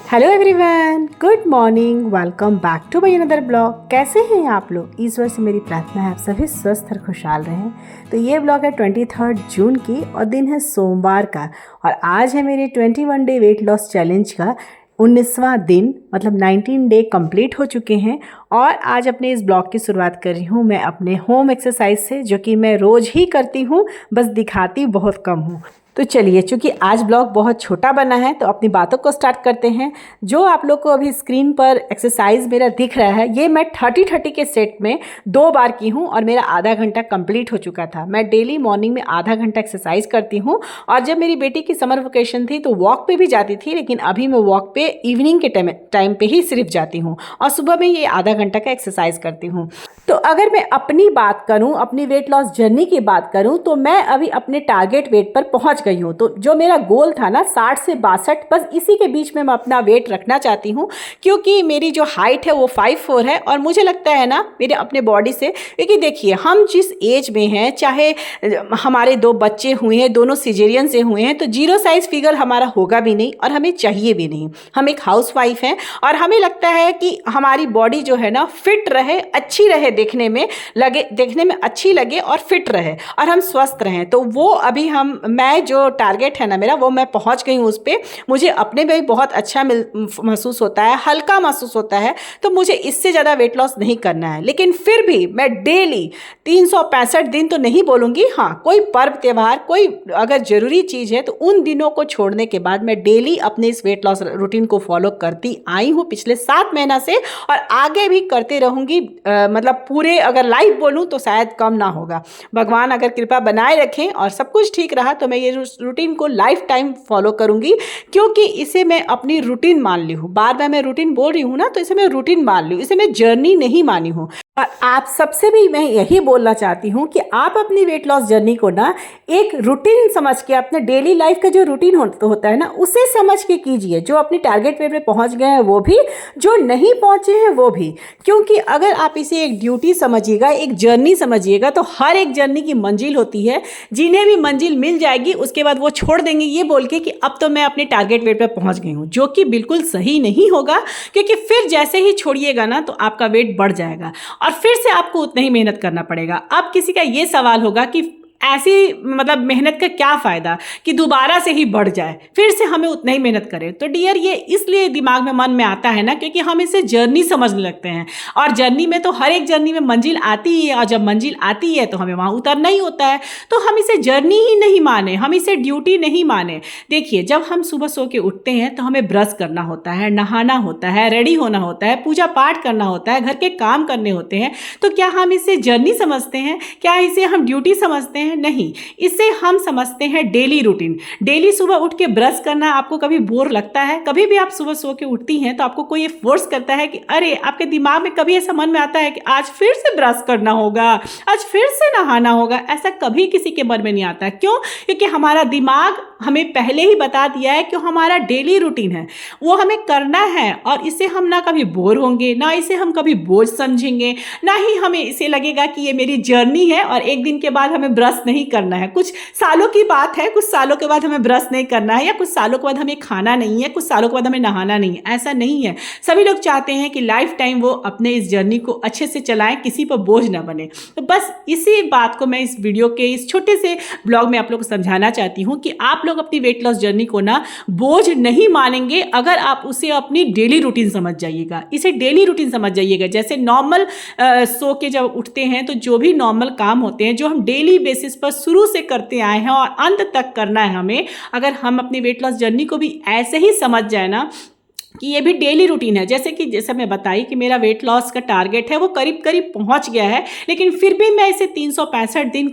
Hello everyone, good morning. Welcome back to my another blog. कैसे हैं आप लोग? ईश्वर से मेरी प्रार्थना है आप सभी स्वस्थ और खुशहाल रहें। तो ये ब्लॉग है 23 जून की और दिन है सोमवार का, और आज है मेरे 21 डे वेट लॉस चैलेंज का 19वां दिन, मतलब 19 डे कंप्लीट हो चुके हैं। और आज अपने इस ब्लॉग की शुरुआत कर रही हूँ मैं अपने होम एक्सरसाइज से, जो कि मैं रोज़ ही करती हूँ, बस दिखाती बहुत कम हूँ। तो चलिए, चूँकि आज ब्लॉग बहुत छोटा बना है तो अपनी बातों को स्टार्ट करते हैं। जो आप लोग को अभी स्क्रीन पर एक्सरसाइज मेरा दिख रहा है, ये मैं 30-30 के सेट में 2 बार की हूँ और मेरा आधा घंटा कंप्लीट हो चुका था। मैं डेली मॉर्निंग में आधा घंटा एक्सरसाइज करती हूँ, और जब मेरी बेटी की समर वेकेशन थी तो वॉक पे भी जाती थी, लेकिन अभी मैं वॉक पे इवनिंग के टाइम पे ही सिर्फ जाती हूँ, और सुबह में ये आधा घंटा का एक्सरसाइज करती हूँ। तो अगर मैं अपनी बात करूं, अपनी वेट लॉस जर्नी की बात करूं, तो मैं अभी अपने टारगेट वेट पर पहुंच गई हूं। तो जो मेरा गोल था ना 60 से 62, बस इसी के बीच में मैं अपना वेट रखना चाहती हूं, क्योंकि मेरी जो हाइट है वो 5'4" है। और मुझे लगता है ना मेरे अपने बॉडी से, क्योंकि देखिए हम जिस एज में हैं, चाहे हमारे 2 बच्चे हुए हैं, दोनों सिजेरियन से हुए हैं, तो 0 साइज फिगर हमारा होगा भी नहीं और हमें चाहिए भी नहीं। हम एक हाउस वाइफ हैं और हमें लगता है कि हमारी बॉडी जो है ना फिट रहे, अच्छी रहे, देखने में अच्छी लगे और फिट रहे और हम स्वस्थ रहें। तो वो अभी मैं जो टारगेट है ना मेरा, वो मैं पहुंच गई हूँ उस पे। मुझे अपने में भी बहुत अच्छा महसूस होता है, हल्का महसूस होता है। तो मुझे इससे ज़्यादा वेट लॉस नहीं करना है, लेकिन फिर भी मैं डेली 365 दिन तो नहीं बोलूँगी, हाँ कोई पर्व त्यौहार, कोई अगर ज़रूरी चीज़ है तो उन दिनों को छोड़ने के बाद मैं डेली अपने इस वेट लॉस रूटीन को फॉलो करती आई हूँ पिछले 7 महीना से, और आगे भी करते रहूँगी। मतलब पूरे अगर लाइफ बोलूं तो शायद कम ना होगा। भगवान अगर कृपा बनाए रखें और सब कुछ ठीक रहा तो मैं ये रूटीन को लाइफ टाइम फॉलो करूंगी, क्योंकि इसे मैं अपनी रूटीन मान ली हूँ। बार बार मैं रूटीन बोल रही हूँ ना, तो इसे मैं रूटीन मान ली हूँ, इसे मैं जर्नी नहीं मानी हूँ। और आप सबसे भी मैं यही बोलना चाहती हूँ कि आप अपनी वेट लॉस जर्नी को ना एक रूटीन समझ के, अपने डेली लाइफ का जो रूटीन होता है ना, उसे समझ के कीजिए। जो अपनी टारगेट वेट पे पहुँच गए हैं वो भी, जो नहीं पहुँचे हैं वो भी। क्योंकि अगर आप इसे एक ड्यूटी समझिएगा, एक जर्नी समझिएगा, तो हर एक जर्नी की मंजिल होती है। जिन्हें भी मंजिल मिल जाएगी उसके बाद वो छोड़ देंगे ये बोल के कि अब तो मैं अपने टारगेट वेट पे पहुँच गई हूँ, जो कि बिल्कुल सही नहीं होगा। क्योंकि फिर जैसे ही छोड़िएगा ना तो आपका वेट बढ़ जाएगा और फिर से आपको उतना ही मेहनत करना पड़ेगा। अब किसी का ये सवाल होगा कि ऐसी मतलब मेहनत का क्या फ़ायदा कि दोबारा से ही बढ़ जाए, फिर से हमें उतना ही मेहनत करें। तो डियर, ये इसलिए दिमाग में मन में आता है ना, क्योंकि हम इसे जर्नी समझने लगते हैं, और जर्नी में तो हर एक जर्नी में मंजिल आती ही है, और जब मंजिल आती है तो हमें वहाँ उतरना ही होता है। तो हम इसे जर्नी ही नहीं माने, हम इसे ड्यूटी नहीं माने। देखिए, जब हम सुबह सो के उठते हैं तो हमें ब्रश करना होता है, नहाना होता है, रेडी होना होता है, पूजा पाठ करना होता है, घर के काम करने होते हैं। तो क्या हम इसे जर्नी समझते हैं? क्या इसे हम ड्यूटी समझते हैं? नहीं, इसे हम समझते हैं डेली रूटीन। डेली सुबह उठ के ब्रश करना आपको कभी बोर लगता है? कभी भी आप सुबह सो के उठती हैं तो आपको कोई ये फोर्स करता है कि अरे, आपके दिमाग में कभी ऐसा मन में आता है कि आज फिर से ब्रश करना होगा, आज फिर से नहाना होगा? ऐसा कभी किसी के मन में नहीं आता। क्यों? क्योंकि हमारा दिमाग हमें पहले ही बता दिया है कि हमारा डेली रूटीन है, वो हमें करना है, और इसे हम ना कभी बोर होंगे, ना इसे हम कभी बोझ समझेंगे, ना ही हमें इसे लगेगा कि ये मेरी जर्नी है और एक दिन के बाद हमें ब्रश नहीं करना है। कुछ सालों की बात है, कुछ सालों के बाद हमें ब्रश नहीं करना है, या कुछ सालों के बाद हमें खाना नहीं है, कुछ सालों के बाद हमें नहाना नहीं है। ऐसा नहीं है। सभी लोग चाहते हैं कि लाइफ टाइम वो अपने इस जर्नी को अच्छे से चलाएं, किसी पर बोझ ना बने। तो बस इसी बात को मैं इस वीडियो के इस छोटे से ब्लॉग में आप लोग को समझाना चाहती हूँ कि आप लोग अपनी वेट लॉस जर्नी को ना बोझ नहीं मानेंगे अगर आप उसे अपनी डेली रूटीन समझ जाइएगा। इसे डेली रूटीन समझ जाइएगा। जैसे नॉर्मल सो के जब उठते हैं तो जो भी नॉर्मल काम होते हैं, जो हम डेली बेसिस पर शुरू से करते आए हैं और अंत तक करना है हमें, अगर हम अपनी वेट लॉस जर्नी को भी ऐसे ही समझ जाए ना कि ये भी डेली रूटीन है। जैसे मैं बताई कि मेरा वेट लॉस का टारगेट है वो करीब करीब पहुंच गया है, लेकिन फिर भी मैं इसे 365 दिन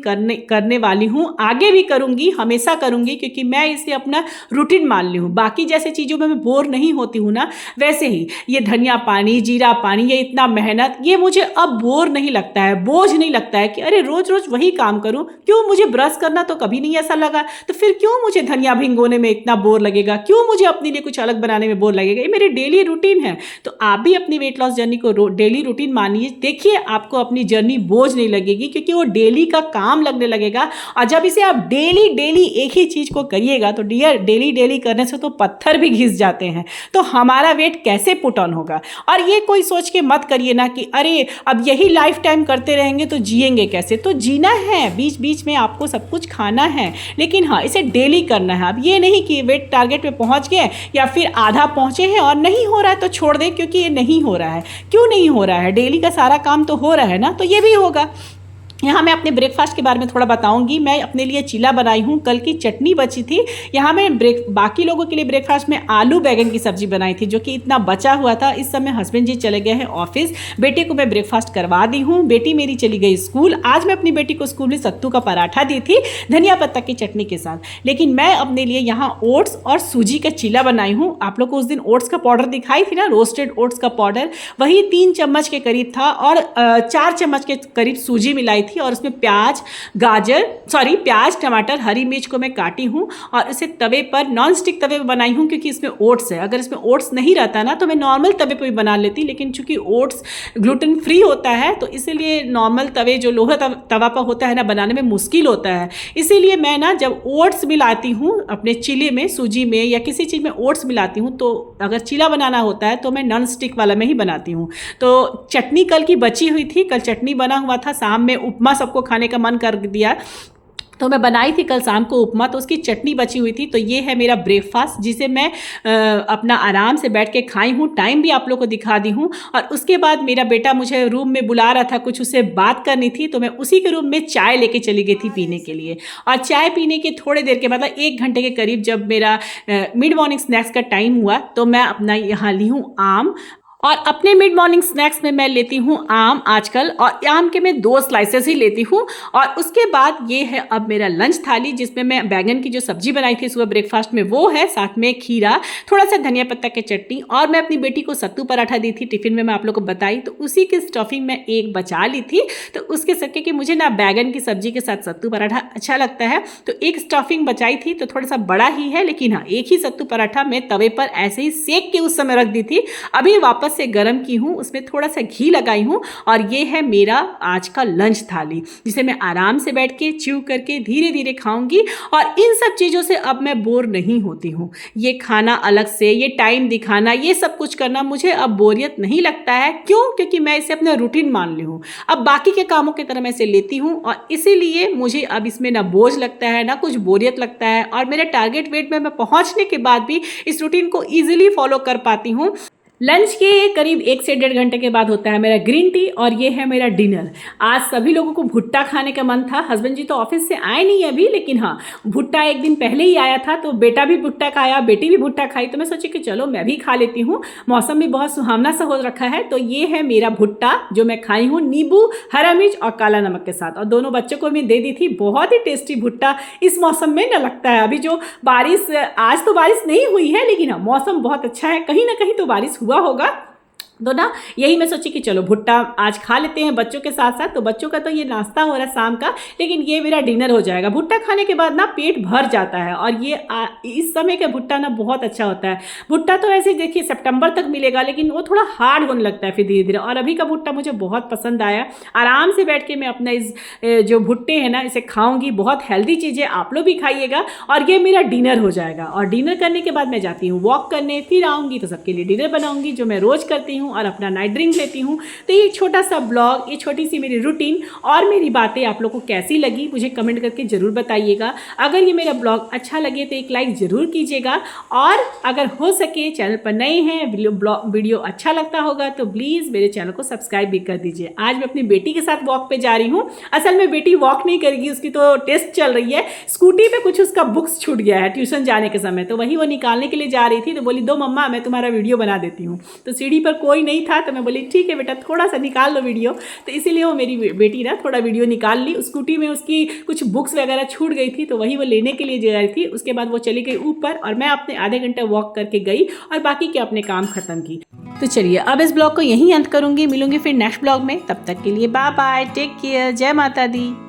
करने वाली हूँ। आगे भी करूँगी, हमेशा करूँगी, क्योंकि मैं इसे अपना रूटीन मान ली हूँ। बाकी जैसे चीज़ों में मैं बोर नहीं होती हूँ ना, वैसे ही ये धनिया पानी, जीरा पानी, ये इतना मेहनत, ये मुझे अब बोर नहीं लगता है, बोझ नहीं लगता है कि अरे रोज़ रोज़ वही काम करूँ। क्यों? मुझे ब्रश करना तो कभी नहीं ऐसा लगा, तो फिर क्यों मुझे धनिया भिगोने में इतना बोर लगेगा? क्यों मुझे अपने लिए कुछ अलग बनाने में बोर लगेगा? मेरी डेली रूटीन है। तो आप भी अपनी वेट लॉस जर्नी को डेली रूटीन मानिए, देखिए आपको अपनी जर्नी बोझ नहीं लगेगी, क्योंकि वो डेली का काम लगने लगेगा। और जब इसे आप डेली डेली एक ही चीज़ को करिएगा तो डियर, डेली डेली करने से तो पत्थर भी घिस जाते हैं, तो हमारा वेट कैसे पुट ऑन होगा। और ये कोई सोच के मत करिए ना कि अरे अब यही लाइफ टाइम करते रहेंगे तो जिएंगे कैसे। तो जीना है, बीच बीच में आपको सब कुछ खाना है, लेकिन हाँ इसे डेली करना है। अब ये नहीं कि वेट टारगेट पे पहुंच गए या फिर आधा पहुंचे हैं और नहीं हो रहा है तो छोड़ दें, क्योंकि ये नहीं हो रहा है। क्यों नहीं हो रहा है? डेली का सारा काम तो हो रहा है ना, तो ये भी होगा। यहाँ मैं अपने ब्रेकफास्ट के बारे में थोड़ा बताऊंगी। मैं अपने लिए चीला बनाई हूँ, कल की चटनी बची थी। यहाँ मैं बाकी लोगों के लिए ब्रेकफास्ट में आलू बैगन की सब्जी बनाई थी, जो कि इतना बचा हुआ था। इस समय हस्बैंड जी चले गए हैं ऑफिस, बेटे को मैं ब्रेकफास्ट करवा दी हूँ, बेटी मेरी चली गई स्कूल। आज मैं अपनी बेटी को स्कूल में सत्तू का पराठा दी थी धनिया पत्ता की चटनी के साथ। लेकिन मैं अपने लिए यहाँ ओट्स और सूजी का चीला बनाई हूँ। आप लोग को उस दिन ओट्स का पाउडर दिखाई थी ना, रोस्टेड ओट्स का पाउडर, वही 3 चम्मच के करीब था और 4 चम्मच के करीब सूजी मिलाई थी। और उसमें प्याज टमाटर हरी मिर्च को मैं काटी हूँ और इसे तवे पर, नॉन स्टिक तवे पर बनाई हूँ, क्योंकि इसमें ओट्स है। अगर इसमें ओट्स नहीं रहता ना तो मैं नॉर्मल तवे पर भी बना लेती, लेकिन चूंकि ओट्स ग्लूटेन फ्री होता है तो इसीलिए नॉर्मल तवे जो लोहा तवा पर होता है ना, बनाने में मुश्किल होता है। इसीलिए मैं ना जब ओट्स मिलाती हूँ अपने चीले में, सूजी में या किसी चीज़ में ओट्स मिलाती हूँ, तो अगर चीला बनाना होता है तो मैं नॉन स्टिक वाला में ही बनाती हूँ। तो चटनी कल की बची हुई थी, कल चटनी बना हुआ था, शाम में उपमा सबको खाने का मन कर दिया तो मैं बनाई थी कल शाम को उपमा, तो उसकी चटनी बची हुई थी। तो ये है मेरा ब्रेकफास्ट, जिसे मैं अपना आराम से बैठ के खाई हूँ। टाइम भी आप लोग को दिखा दी हूँ। और उसके बाद मेरा बेटा मुझे रूम में बुला रहा था, कुछ उससे बात करनी थी, तो मैं उसी के रूम में चाय लेके चली गई थी पीने के लिए। और चाय पीने के थोड़े देर के मतलब 1 घंटे के करीब जब मेरा मिड मॉर्निंग स्नैक्स का टाइम हुआ, तो मैं अपना यहाँ ली हूँ आम। और अपने मिड मॉर्निंग स्नैक्स में मैं लेती हूँ आम आजकल, और आम के मैं 2 स्लाइसेस ही लेती हूँ। और उसके बाद ये है अब मेरा लंच थाली, जिसमें मैं बैगन की जो सब्जी बनाई थी सुबह ब्रेकफास्ट में वो है, साथ में खीरा, थोड़ा सा धनिया पत्ता की चटनी। और मैं अपनी बेटी को सत्तू पराठा दी थी टिफिन में, मैं आप लोग को बताई, तो उसी की स्टफिंग में एक बचा ली थी। तो उसके सके कि मुझे ना बैगन की सब्जी के साथ सत्तू पराठा अच्छा लगता है, तो एक स्टफिंग बचाई थी। तो थोड़ा सा बड़ा ही है, लेकिन हाँ एक ही सत्तू पराठा मैं तवे पर ऐसे ही सेक के उस समय रख दी थी, अभी वापस से गर्म की हूँ, उसमें थोड़ा सा घी लगाई हूँ। और ये है मेरा आज का लंच थाली, जिसे मैं आराम से बैठ के च्यू करके धीरे धीरे खाऊंगी। और इन सब चीज़ों से अब मैं बोर नहीं होती हूँ। ये खाना अलग से, ये टाइम दिखाना, ये सब कुछ करना मुझे अब बोरियत नहीं लगता है। क्यों? क्योंकि मैं इसे अपना रूटीन मान ली हूँ। अब बाकी के कामों की तरह मैं इसे लेती हूँ, और इसीलिए मुझे अब इसमें ना बोझ लगता है ना कुछ बोरियत लगता है। और मेरे टारगेट वेट में मैं पहुँचने के बाद भी इस रूटीन को ईजिली फॉलो कर पाती हूँ। लंच के करीब 1 से 1.5 घंटे के बाद होता है मेरा ग्रीन टी, और ये है मेरा डिनर। आज सभी लोगों को भुट्टा खाने का मन था। हस्बैंड जी तो ऑफिस से आए नहीं अभी, लेकिन हाँ भुट्टा एक दिन पहले ही आया था, तो बेटा भी भुट्टा खाया, बेटी भी भुट्टा खाई, तो मैं सोची कि चलो मैं भी खा लेती हूँ। मौसम भी बहुत सुहावना सा हो रखा है, तो ये है मेरा भुट्टा जो मैं खाई हूँ, नींबू, हरा मिर्च और काला नमक के साथ। और दोनों बच्चों को मैं दे दी थी। बहुत ही टेस्टी भुट्टा इस मौसम में न लगता है। अभी जो बारिश, आज तो बारिश नहीं हुई है, लेकिन हाँ मौसम बहुत अच्छा है, कहीं ना कहीं तो बारिश हुआ होगा। तो ना यही मैं सोची कि चलो भुट्टा आज खा लेते हैं बच्चों के साथ साथ। तो बच्चों का तो ये नाश्ता हो रहा है शाम का, लेकिन ये मेरा डिनर हो जाएगा। भुट्टा खाने के बाद ना पेट भर जाता है, और ये इस समय का भुट्टा ना बहुत अच्छा होता है। भुट्टा तो ऐसे देखिए सितंबर तक मिलेगा, लेकिन वो थोड़ा हार्ड होने लगता है फिर धीरे धीरे। और अभी का भुट्टा मुझे बहुत पसंद आया। आराम से बैठ के मैं अपना इस जो भुट्टे हैं ना इसे खाऊंगी। बहुत हेल्दी चीज़ें आप लोग भी खाइएगा। और ये मेरा डिनर हो जाएगा। और डिनर करने के बाद मैं जाती हूँ वॉक करने, फिर आऊँगी तो सबके लिए डिनर बनाऊँगी जो मैं रोज़ करती हूँ, और अपना नाइट ड्रिंक लेती हूँ। तो ये छोटा सा ब्लॉग, ये छोटी सी मेरी रूटीन और मेरी बातें आप लोगों को कैसी लगी मुझे कमेंट करके ज़रूर बताइएगा। अगर ये मेरा ब्लॉग अच्छा लगे तो एक लाइक ज़रूर कीजिएगा, और अगर हो सके चैनल पर नए हैं, वीडियो अच्छा लगता होगा तो प्लीज़ मेरे चैनल को सब्सक्राइब भी कर दीजिए। आज मैं अपनी बेटी के साथ वॉक पे जा रही हूँ। असल में बेटी वॉक नहीं करेगी, उसकी तो टेस्ट चल रही है। स्कूटी पे कुछ उसका बुक्स छूट गया है ट्यूशन जाने के समय, तो वही वो निकालने के लिए जा रही थी। तो बोली दो मम्मा मैं तुम्हारा वीडियो बना देती हूँ। तो सीढ़ी पर कोई नहीं था, तो मैं बोली ठीक है बेटा थोड़ा सा निकाल लो वीडियो। तो इसीलिए वो मेरी बेटी ना थोड़ा वीडियो निकाल ली। स्कूटी में उसकी कुछ बुक्स वगैरह छूट गई थी, तो वही वो लेने के लिए जा रही थी। उसके बाद वो चली गई ऊपर, और मैं अपने आधे घंटे वॉक करके गई और बाकी के अपने काम खत्म की। तो चलिए अब इस ब्लॉग को यहीं अंत करूंगी। मिलूंगी फिर नेक्स्ट ब्लॉग में। तब तक के लिए बाय बाय, टेक केयर, जय माता दी।